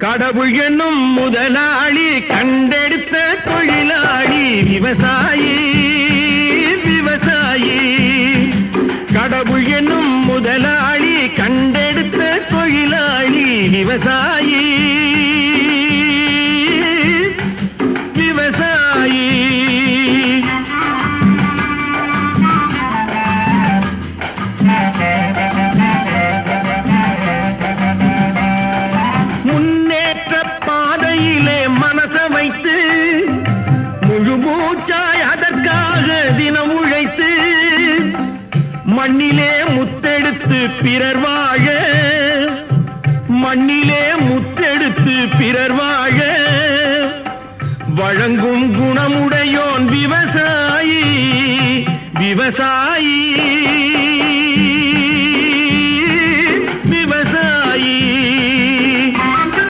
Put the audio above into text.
கடவுள் என்னும் முதலாளி கண்டெடுத்த தொழிலாளி விவசாயி விவசாயி. கடவுள் என்னும் முதலாளி கண்டெடுத்த தொழிலாளி விவசாயி விவசாயி. முன்னேற்ற பாதையிலே மனச வைத்து முழு மூச்சாய் அதற்காக தினம் உழைத்து மண்ணிலே முத்தெடுத்து பிறர் வாழ மண்ணிலே முத்தெடுத்து பிறர் வாழ வழங்கும் குணமுடையோன் விவசாயி விவசாயி.